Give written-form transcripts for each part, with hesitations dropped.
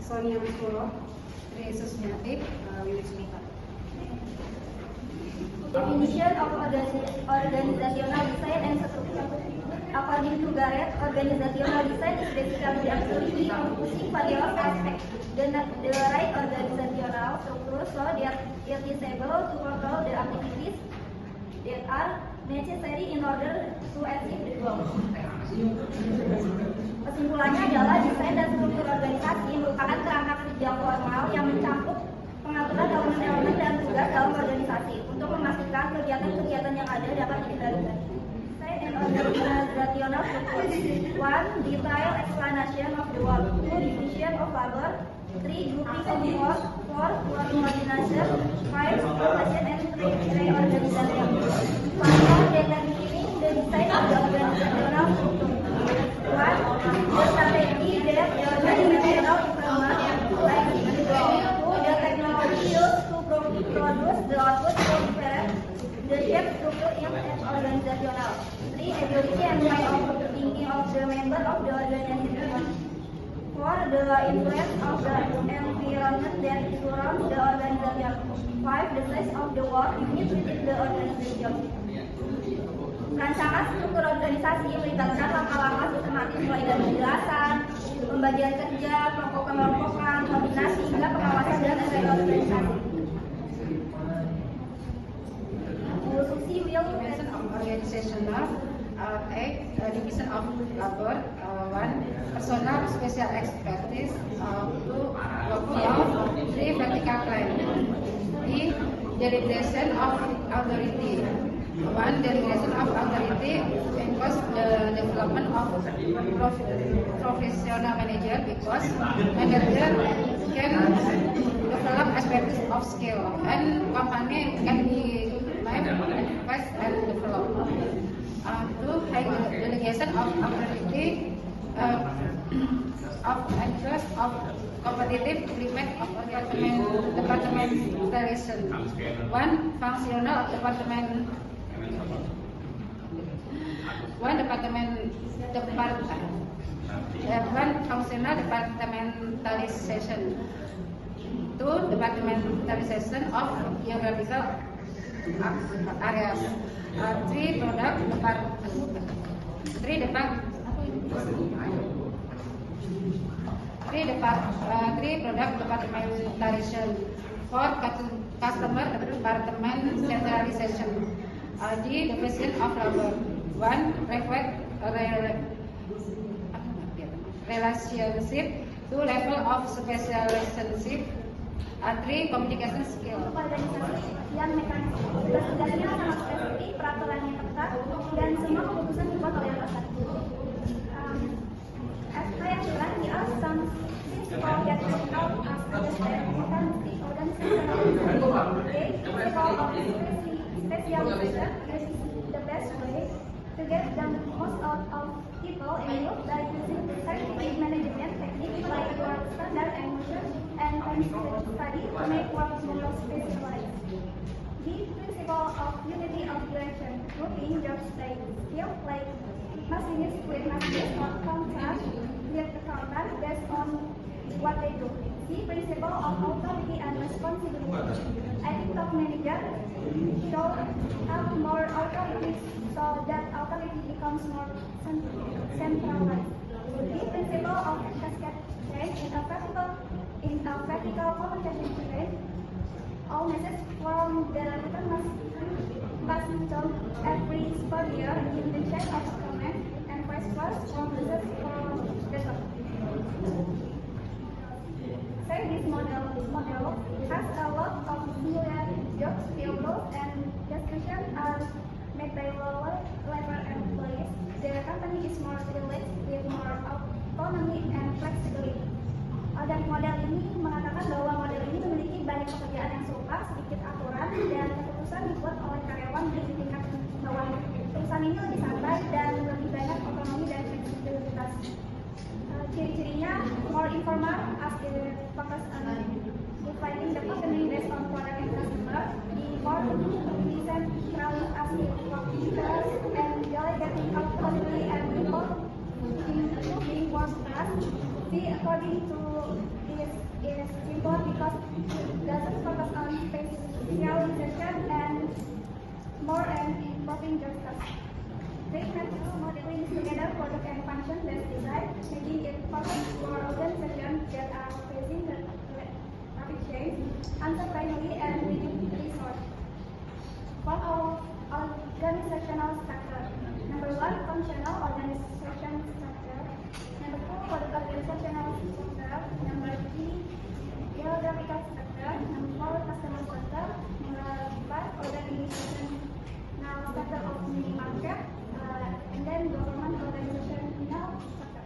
Sonia Masuro, Resusciative, Willy Smita. Definition of organizational design and structure. According to Garrett, organizational design is basically the activity of using various aspects the right organizational structure so that it is able to control the activities that are necessary in order to achieve the goal. Kesimpulannya adalah desain dan struktur organisasi merupakan kerangka kerja formal yang mencakup pengaturan elemen-elemen dan tugas dalam organisasi untuk memastikan kegiatan-kegiatan yang ada dapat dikendalikan. Design and organizational structure. 1. Detailed explanation of the work. 2. Division of labor. 3. Grouping of work. 4. Coordination. 5. Supervision and reorganization. Factor determining the design of the organizational structure. 1. The strategy that the organizational implement. 2. The technology used to produce the output for different the shape, structure, and organizational. 3. Ability and way of thinking of the member of the organization. 4. The influence of the environment that surrounds the organization. 5. The size of the work unit within the organization. Rancangan struktur organisasi melibatkan langkah-langkah sistematis mulai dari penjelasan, pembagian kerja, kelompok-kelompokan, koordinasi, hingga pengawasan dan reorganisasi. Susi will Division of organizational division of labor. 1. Personal special expertise. 2. Workflow. 3. Vertical plan. 3. Delegation of authority. 1. Delegation of authority involves the development of professional manager because manager can develop expertise of skill and company can be advise and develop. 2. High delegation of authority of interest of competitive climate of departmentalization. 1. Functional department. 1. Functional departmentalization. 2. Departmentalization of geographical areas. 3. Product departmentalization. 4. Customer department centralization. D. Division of labor. 1. Relationship. 2. Level of specialization. 3. Communication skill. Organisasi yang mekanis. Tugas-tugasnya sangat spesifik, peraturannya ketat, dan semua keputusan dibuat oleh atasan. As I have said, there are some principles that help us understand organization. Principle of specialization is the best way to get the most out of people and group by using scientific management techniques like work standard and motion and time study to make work more specialized. The principle of unity of direction, grouping jobs by skill like machinists with machinists or contract with accountant based on what they do. The principle of authority and responsibility. I think top manager should have more authority so that authority becomes more centralized. The principle of cascade change in a vertical communication chain. All messages from the leader must pass to every superior in the chain of command and vice versa from the top. Say this model has a lot of similar jobs, fields, and descriptions are made by lower level employees. The company is more relaxed with more autonomy and flexibility. Dan model ini mengatakan bahwa model ini memiliki banyak pekerjaan yang serupa, sedikit aturan, dan keputusan dibuat oleh karyawan di tingkat bawah. Perusahaan ini lebih santai dan lebih banyak otonomi dan fleksibilitas. Ciri-cirinya more informal as the focus on defining the company based on product and customer, the more decentralized as the focus and delegating authority and improving work class. The strategy according to this is simple because it doesn't focus on specialization and more and improving justice. They have to modeling together product and function-based design, making it perfect for organizations that are facing the rapid change, uncertainty, and limited resource. For our organizational structure, number 1, functional organization structure. Number 2, product organizational structure. Number 3, geographical structure. Number 4, customer structure. Number 5, organizational structure of mini market. And then government organizational structure.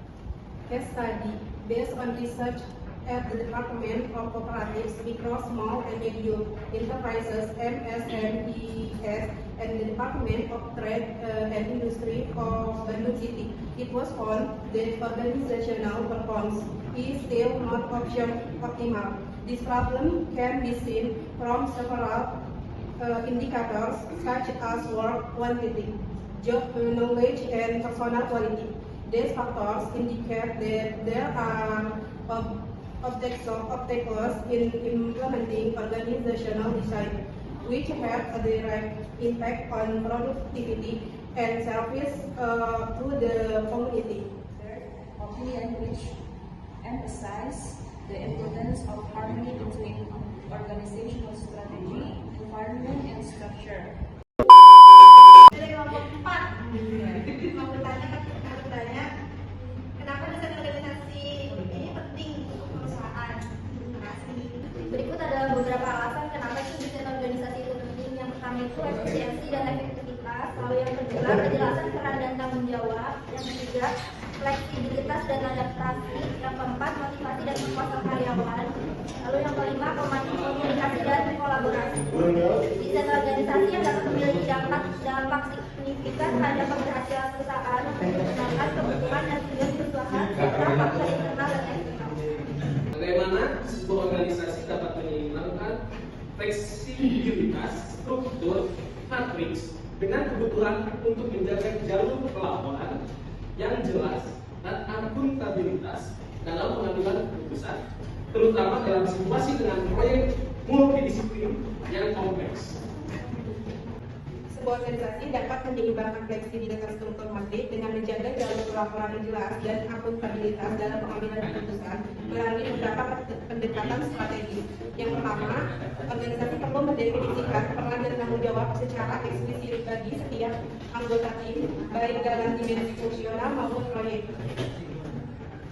Case study based on research at the Department of Cooperatives, Micro, Small and Medium Enterprises (MSMES) and the Department of Trade and Industry of Bandung City. It was found that organizational performance is still not optimal. This problem can be seen from several indicators such as work quantity, job knowledge, and personal quality. These factors indicate that there are obstacles in implementing organizational design, which have a direct impact on productivity and service to the community. Opinion which emphasize the importance of harmony between organizational strategy, environment, and structure. Dari kelompok 4, mau bertanya, kenapa desain organisasi ini penting untuk perusahaan? Berikut adalah beberapa alasan kenapa desain organisasi itu penting. Yang pertama itu efisiensi dan efektivitas, lalu yang kedua kejelasan peran dan tanggung jawab, yang ketiga fleksibilitas dan adaptasi, yang keempat motivasi dan kepuasan karyawan, lalu yang kelima komunikasi dan kolaborasi. Desain organisasi yang dapat memiliki dampak signifikan terhadap keberhasilan perusahaan untuk mengenalkan kebutuhan dan tujuan perusahaan serta faktor internal dan eksternal. Bagaimana sebuah organisasi dapat menyeimbangkan fleksibilitas struktur matriks dengan kebutuhan untuk menjaga jalur pelaporan yang jelas dan akuntabilitas dalam pengambilan keputusan, terutama dalam situasi dengan proyek multidisiplin yang kompleks. Sebuah organisasi dapat menyeimbangkan fleksibilitas struktur matrik dengan menjaga jalur pelaporan yang jelas dan akuntabilitas dalam pengambilan keputusan melalui beberapa pendekatan strategis. Yang pertama, organisasi perlu mendefinisikan peran dan tanggung jawab secara eksplisit bagi setiap anggota tim, baik dalam dimensi fungsional maupun proyek.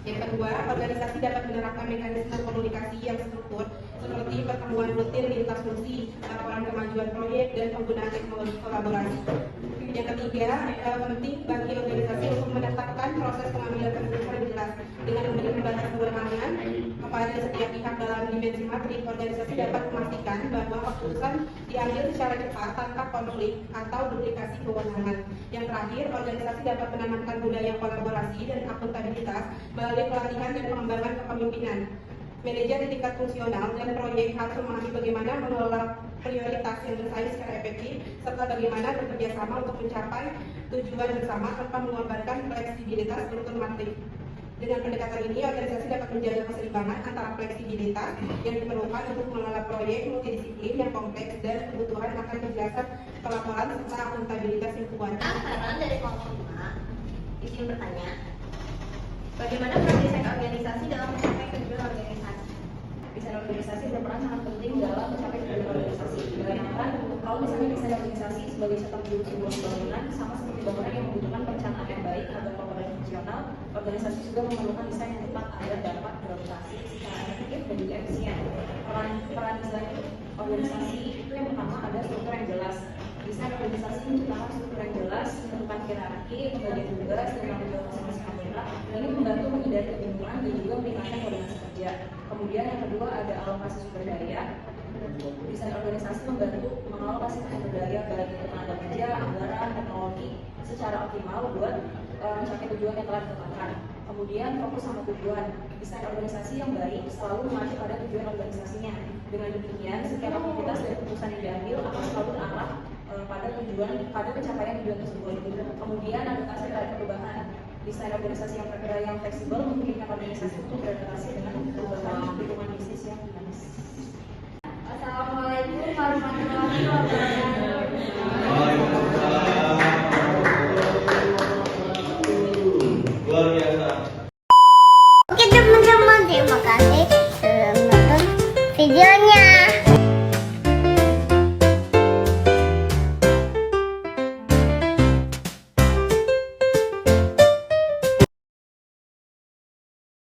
Yang kedua, organisasi dapat menerapkan mekanisme komunikasi yang struktur seperti pertemuan rutin lintas fungsi, laporan kemajuan proyek, dan penggunaan teknologi kolaborasi. Yang ketiga, penting bagi organisasi untuk menetapkan proses pengambilan keputusan yang jelas dengan memberikan batas kewenangan kepada setiap pihak dalam dimensi matrik. Organisasi dapat memastikan bahwa keputusan diambil secara cepat tanpa konflik atau duplikasi kewenangan. Yang terakhir, organisasi dapat menanamkan budaya kolaborasi dan akuntabilitas melalui pelatihan dan pengembangan kepemimpinan. Manajer di tingkat fungsional dan proyek harus memahami bagaimana mengelola prioritas yang bersaing secara efektif serta bagaimana bekerja sama untuk mencapai tujuan bersama tanpa mengorbankan fleksibilitas struktur matrik. Dengan pendekatan ini, organisasi dapat menjaga keseimbangan antara fleksibilitas yang diperlukan untuk mengelola proyek multidisiplin yang kompleks dan kebutuhan akan kejelasan pelaporan serta akuntabilitas yang kuat. Pertanyaan dari kelompok 5, izin bertanya, bagaimana peran desain organisasi dalam mencapai tujuan organisasi? Desain organisasi berperan sangat penting dalam mencapai tujuan organisasi. Dikarenakan kalau misalnya desain organisasi sebagai seperti sebuah bangunan, sama seperti bangunan yang membutuhkan perencanaan yang baik agar bangunan fungsional, organisasi juga memerlukan desain yang tepat agar dapat beroperasi secara efektif dan juga efisien. Peran desain organisasi itu yang pertama ada struktur yang jelas. Desain organisasi menciptakan struktur yang jelas, menentukan hierarki, pembagian tugas, dan tanggung jawab masing-masing anggota. Ini membantu menghindari kebingungan dan juga meningkatkan koordinasi kerja. Kemudian yang kedua ada alokasi sumber daya. Desain organisasi membantu mengalokasi sumber daya baik tenaga kerja, anggaran, teknologi secara optimal buat mencapai tujuan yang telah ditetapkan. Kemudian fokus sama tujuan. Desain organisasi yang baik selalu mengacu pada tujuan organisasinya. Dengan demikian, setiap aktivitas dan keputusan yang diambil akan selalu terarah pada pencapaian tujuan tersebut. Kemudian adaptasi terhadap perubahan. desain organisasi yang fleksibel memungkinkan organisasi untuk beradaptasi dengan perubahan lingkungan bisnis yang dinamis. Assalamualaikum warahmatullahi wabarakatuh.